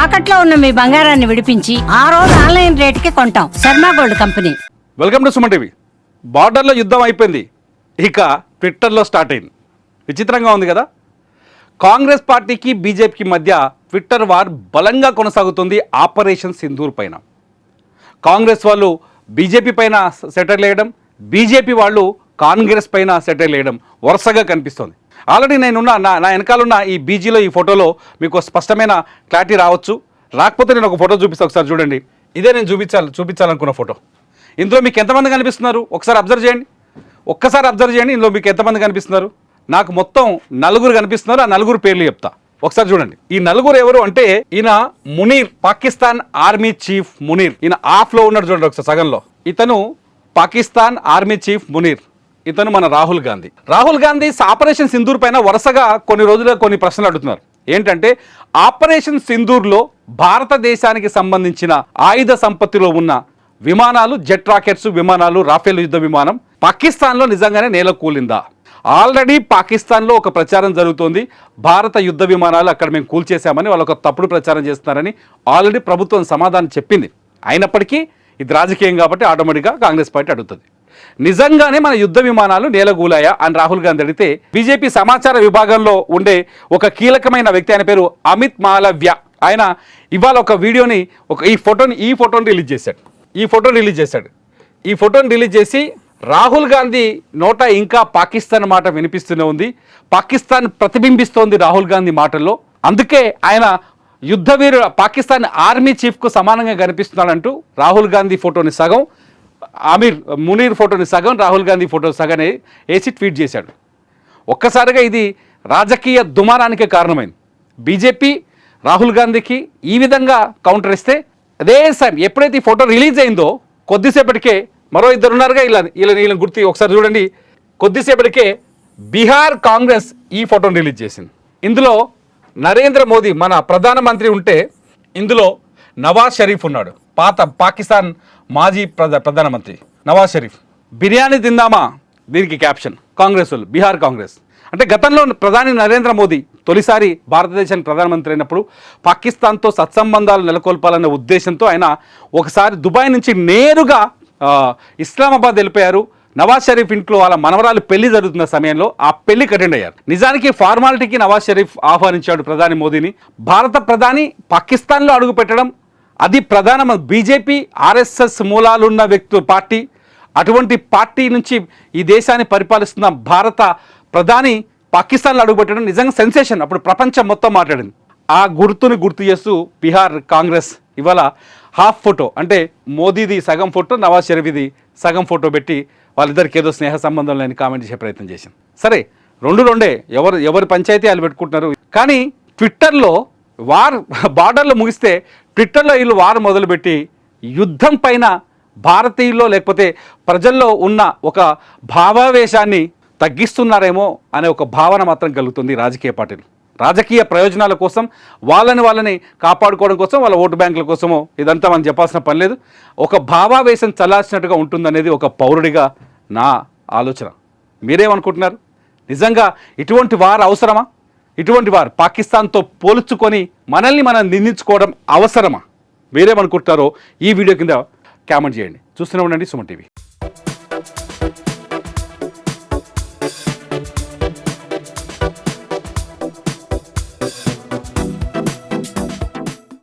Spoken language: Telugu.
తాకట్లో ఉన్న మీ బంగారాన్ని విడిపించి ఆ రోజు ఆన్లైన్ రేటుకి కొంటాం. Sharma gold company. Welcome to Suman TV. బార్డర్లో యుద్ధం అయిపోయింది, ఇక ట్విట్టర్లో స్టార్ట్ అయింది. విచిత్రంగా ఉంది కదా. కాంగ్రెస్ పార్టీకి బీజేపీకి మధ్య ట్విట్టర్ వార్ బలంగా కొనసాగుతుంది. ఆపరేషన్ సింధూర్ పైన కాంగ్రెస్ వాళ్ళు బీజేపీ పైన సెటైర్లు వేయడం, బీజేపీ వాళ్ళు కాంగ్రెస్ పైన సెటైర్లు వేయడం వరుసగా కనిపిస్తోంది. ఆల్రెడీ నేనున్న నా వెనకాలన్న ఈ బీజీలో ఈ ఫోటోలో మీకు స్పష్టమైన క్లారిటీ రావచ్చు. రాకపోతే నేను ఒక ఫోటో చూపిస్తాను, ఒకసారి చూడండి. ఇదే నేను చూపించాలనుకున్న ఫోటో. ఇందులో మీకు ఎంతమంది కనిపిస్తున్నారు ఒకసారి అబ్జర్వ్ చేయండి. ఒక్కసారి అబ్జర్వ్ చేయండి, ఇందులో మీకు ఎంతమంది కనిపిస్తున్నారు. నాకు మొత్తం 4 కనిపిస్తున్నారు. ఆ 4 పేర్లు చెప్తా, ఒకసారి చూడండి. ఈ 4 ఎవరు అంటే, ఈయన మునీర్, పాకిస్తాన్ ఆర్మీ చీఫ్ మునీర్. ఈయన ఆఫ్లో ఉన్నాడు చూడండి ఒకసారి సగంలో. ఇతను పాకిస్తాన్ ఆర్మీ చీఫ్ మునీర్. ఇతను మన రాహుల్ గాంధీ. రాహుల్ గాంధీ ఆపరేషన్ సింధూర్ పైన వరుసగా కొన్ని రోజులుగా కొన్ని ప్రశ్నలు అడుగుతున్నారు. ఏంటంటే, ఆపరేషన్ సింధూర్లో భారతదేశానికి సంబంధించిన ఆయుధ సంపత్తిలో ఉన్న విమానాలు, జెట్ రాకెట్స్ విమానాలు, రాఫెల్ యుద్ధ విమానం పాకిస్తాన్లో నిజంగానే నేల కూలిందా? ఆల్రెడీ పాకిస్తాన్లో ఒక ప్రచారం జరుగుతోంది. భారత యుద్ధ విమానాలు అక్కడ మేము కూల్చేశామని వాళ్ళు ఒక తప్పుడు ప్రచారం చేస్తున్నారని ఆల్రెడీ ప్రభుత్వం సమాధానం చెప్పింది. అయినప్పటికీ ఇది రాజకీయం కాబట్టి ఆటోమేటిక్గా కాంగ్రెస్ పార్టీ అడుగుతుంది, నిజంగానే మన యుద్ధ విమానాలు నేలగూలాయా అని రాహుల్ గాంధీ అడిగితే, బీజేపీ సమాచార విభాగంలో ఉండే ఒక కీలకమైన వ్యక్తి, ఆయన పేరు అమిత్ మాలవ్య. ఆయన ఇవాళ ఒక వీడియోని, ఈ ఫోటోని రిలీజ్ చేశాడు. ఈ ఫోటోని రిలీజ్ చేసి రాహుల్ గాంధీ నోట ఇంకా పాకిస్తాన్ మాట వినిపిస్తూనే ఉంది. పాకిస్తాన్ ప్రతిబింబిస్తోంది రాహుల్ గాంధీ మాటల్లో. అందుకే ఆయన యుద్ధవీరుడు పాకిస్తాన్ ఆర్మీ చీఫ్కు సమానంగా కనిపిస్తున్నాడంటూ రాహుల్ గాంధీ ఫోటోని సగం, మునీర్ ఫోటోని సగం, రాహుల్ గాంధీ ఫోటో సగం వేసి ట్వీట్ చేశాడు. ఒక్కసారిగా ఇది రాజకీయ దుమారానికే కారణమైంది. బీజేపీ రాహుల్ గాంధీకి ఈ విధంగా కౌంటర్ ఇస్తే, అదే సమయం ఎప్పుడైతే ఈ ఫోటో రిలీజ్ అయిందో కొద్దిసేపటికే మరో 2 ఉన్నారుగా, వీళ్ళని గుర్తు ఒకసారి చూడండి. కొద్దిసేపటికే బీహార్ కాంగ్రెస్ ఈ ఫోటోని రిలీజ్ చేసింది. ఇందులో నరేంద్ర మోదీ మన ప్రధానమంత్రి ఉంటే, ఇందులో నవాజ్ షరీఫ్ ఉన్నాడు, పాకిస్తాన్ మాజీ ప్రధానమంత్రి నవాజ్ షరీఫ్. బిర్యానీ తిందామా దీనికి క్యాప్షన్. కాంగ్రెస్ వాళ్ళు, బీహార్ కాంగ్రెస్ అంటే, గతంలో ప్రధాని నరేంద్ర మోదీ తొలిసారి భారతదేశానికి ప్రధానమంత్రి అయినప్పుడు పాకిస్తాన్తో సత్సంబంధాలు నెలకొల్పాలనే ఉద్దేశంతో ఆయన ఒకసారి దుబాయ్ నుంచి నేరుగా ఇస్లామాబాద్ వెళ్ళిపోయారు. నవాజ్ షరీఫ్ ఇంట్లో వాళ్ళ మనవరాలు పెళ్లి జరుగుతున్న సమయంలో ఆ పెళ్లికి అటెండ్ అయ్యారు. నిజానికి ఫార్మాలిటీకి నవాజ్ షరీఫ్ ఆహ్వానించాడు ప్రధాని మోదీని. భారత ప్రధాని పాకిస్తాన్లో అడుగు పెట్టడం, అది బీజేపీ ఆర్ఎస్ఎస్ మూలాలున్న పార్టీ, అటువంటి పార్టీ నుంచి ఈ దేశాన్ని పరిపాలిస్తున్న భారత ప్రధాని పాకిస్తాన్లో అడుగుపెట్టడం నిజంగా సెన్సేషన్. అప్పుడు ప్రపంచం మొత్తం మాట్లాడింది. ఆ గుర్తుని గుర్తు చేస్తూ బీహార్ కాంగ్రెస్ ఇవాళ హాఫ్ ఫోటో, అంటే మోదీది సగం ఫోటో, నవాజ్ షరీఫ్ది సగం ఫోటో పెట్టి వాళ్ళిద్దరికి ఏదో స్నేహ సంబంధం లేని కామెంట్ చేసే ప్రయత్నం చేసింది. సరే, రెండే, ఎవరి పంచాయతీ వాళ్ళు పెట్టుకుంటున్నారు. కానీ ట్విట్టర్లో బార్డర్లో ముగిస్తే ట్విట్టర్లో వీళ్ళు వారు మొదలుపెట్టి యుద్ధం పైన భారతీయుల్లో లేకపోతే ప్రజల్లో ఉన్న ఒక భావావేశాన్ని తగ్గిస్తున్నారేమో అనే ఒక భావన మాత్రం కలుగుతుంది రాజకీయ పార్టీలు. రాజకీయ ప్రయోజనాల కోసం వాళ్ళని కాపాడుకోవడం కోసం, వాళ్ళ ఓటు బ్యాంకుల కోసమో ఇదంతా మనం చెప్పాల్సిన పని లేదు. ఒక భావావేశం చల్లార్చినట్టుగా ఉంటుందనేది ఒక పౌరుడిగా నా ఆలోచన. మీరేమనుకుంటున్నారు? నిజంగా ఇటువంటి వారు అవసరమా? ఇటువంటి వారు పాకిస్తాన్తో పోల్చుకొని మనల్ని మనం నిందించుకోవడం అవసరమా? మీరేమనుకుంటున్నారో ఈ వీడియో కింద కామెంట్ చేయండి. చూస్తూనే ఉండండి సుమన్ టీవీ.